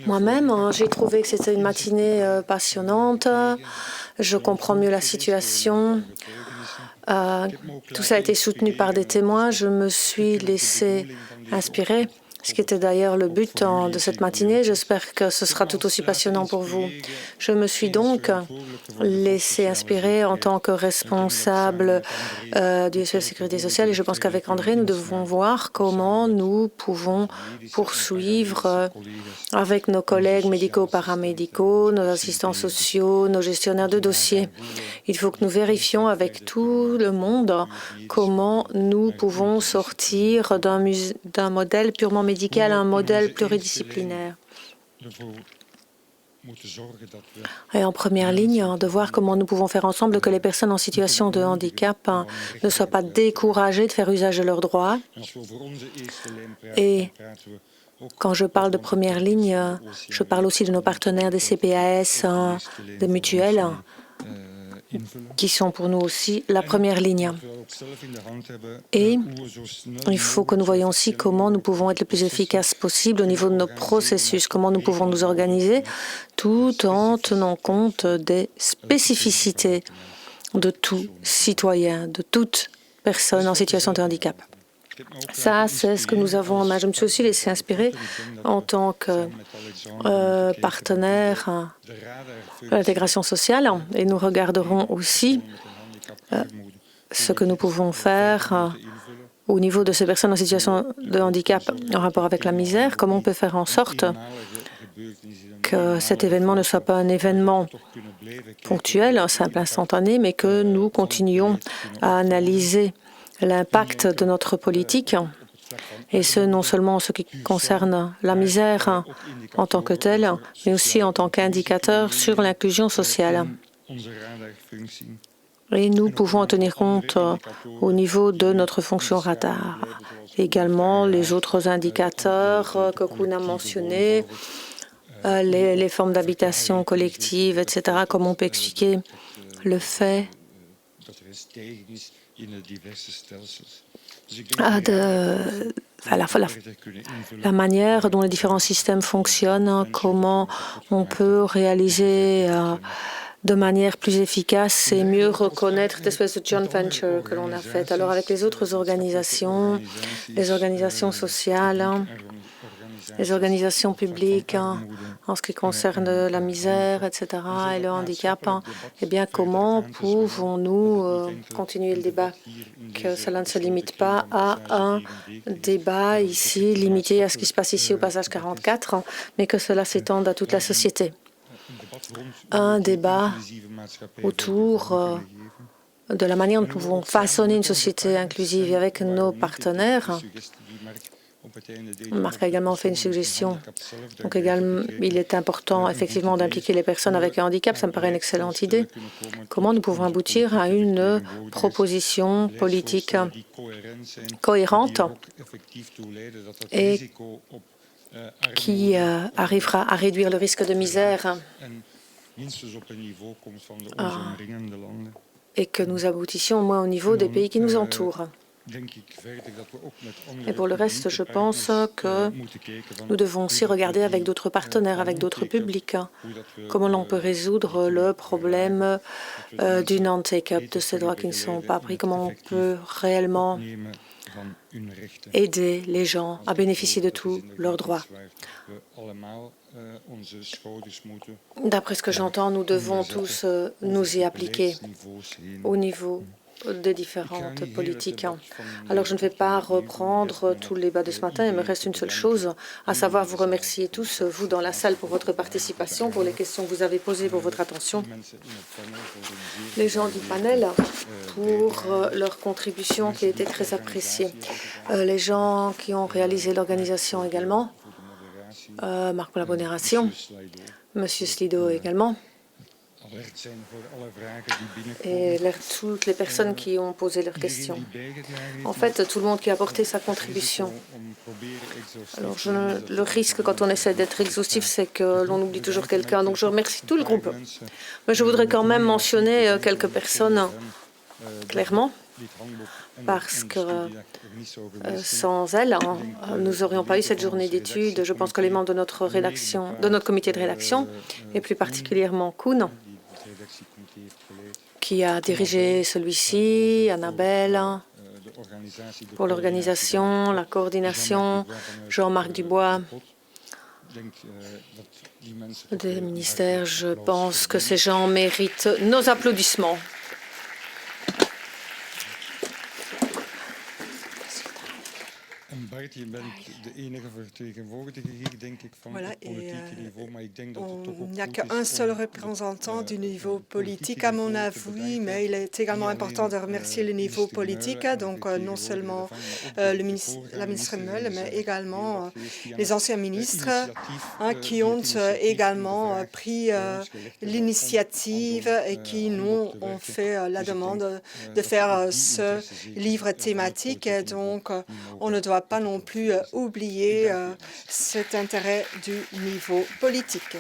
Moi-même, j'ai trouvé que c'était une matinée passionnante. Je comprends mieux la situation. Tout ça a été soutenu par des témoins. Je me suis laissé inspirer, ce qui était d'ailleurs le but de cette matinée. J'espère que ce sera tout aussi passionnant pour vous. Je me suis donc laissé inspirer en tant que responsable du SPF Sécurité sociale et je pense qu'avec André, nous devons voir comment nous pouvons poursuivre avec nos collègues médicaux, paramédicaux, nos assistants sociaux, nos gestionnaires de dossiers. Il faut que nous vérifions avec tout le monde comment nous pouvons sortir d'un modèle purement médical à un modèle pluridisciplinaire. Et en première ligne, de voir comment nous pouvons faire ensemble que les personnes en situation de handicap ne soient pas découragées de faire usage de leurs droits. Et quand je parle de première ligne, je parle aussi de nos partenaires des CPAS, des mutuelles, qui sont pour nous aussi la première ligne. Et il faut que nous voyions aussi comment nous pouvons être le plus efficaces possible au niveau de nos processus, comment nous pouvons nous organiser tout en tenant compte des spécificités de tout citoyen, de toute personne en situation de handicap. Ça, c'est ce que nous avons en main. Je me suis aussi laissé inspirer en tant que partenaire de l'intégration sociale et nous regarderons aussi ce que nous pouvons faire au niveau de ces personnes en situation de handicap en rapport avec la misère, comment on peut faire en sorte que cet événement ne soit pas un événement ponctuel, un simple instantané, mais que nous continuions à analyser l'impact de notre politique, et ce, non seulement en ce qui concerne la misère en tant que telle, mais aussi en tant qu'indicateur sur l'inclusion sociale. Et nous pouvons en tenir compte au niveau de notre fonction radar. Également, les autres indicateurs que Koen a mentionnés, les formes d'habitation collective, etc., comme on peut expliquer le fait la manière dont les différents systèmes fonctionnent, comment on peut réaliser de manière plus efficace et mieux reconnaître cette espèce de joint venture que l'on a faite. Alors avec les autres organisations, les organisations sociales, les organisations publiques, en ce qui concerne la misère, etc., et le handicap, eh bien, comment pouvons-nous continuer le débat? Que cela ne se limite pas à un débat ici, limité à ce qui se passe ici au passage 44, mais que cela s'étende à toute la société. Un débat autour de la manière dont nous pouvons façonner une société inclusive avec nos partenaires. Marc a également fait une suggestion. Donc également, il est important effectivement d'impliquer les personnes avec un handicap. Ça me paraît une excellente idée. Comment nous pouvons aboutir à une proposition politique cohérente et qui arrivera à réduire le risque de misère et que nous aboutissions au moins au niveau des pays qui nous entourent. Et pour le reste, je pense que nous devons aussi regarder avec d'autres partenaires, avec d'autres publics, comment l'on peut résoudre le problème du non-take-up, de ces droits qui ne sont pas pris, comment on peut réellement aider les gens à bénéficier de tous leurs droits. D'après ce que j'entends, nous devons tous nous y appliquer au niveau des différentes politiques. Alors, je ne vais pas reprendre tout le débat de ce matin. Il me reste une seule chose, à savoir vous remercier tous, vous dans la salle, pour votre participation, pour les questions que vous avez posées, pour votre attention. Les gens du panel, pour leur contribution qui a été très appréciée. Les gens qui ont réalisé l'organisation également. Marc pour la modération. Monsieur Slido également. Et toutes les personnes qui ont posé leurs questions. En fait, tout le monde qui a apporté sa contribution. Alors, le risque quand on essaie d'être exhaustif, c'est que l'on oublie toujours quelqu'un. Donc, je remercie tout le groupe. Mais je voudrais quand même mentionner quelques personnes, clairement. parce que sans elle, nous n'aurions pas eu cette journée d'études. Je pense que les membres de notre rédaction, de notre comité de rédaction, et plus particulièrement Koen, qui a dirigé celui-ci, Annabelle, pour l'organisation, la coordination, Jean-Marc Dubois, des ministères. Je pense que ces gens méritent nos applaudissements. Voilà, et il n'y a qu'un seul représentant du niveau politique, à mon avis, mais il est également important de remercier le niveau politique, donc non seulement la ministre Meul, mais également les anciens ministres qui ont également pris l'initiative et qui nous ont fait la demande de faire ce livre thématique. Et donc, on ne doit pas non plus oublier cet intérêt du niveau politique.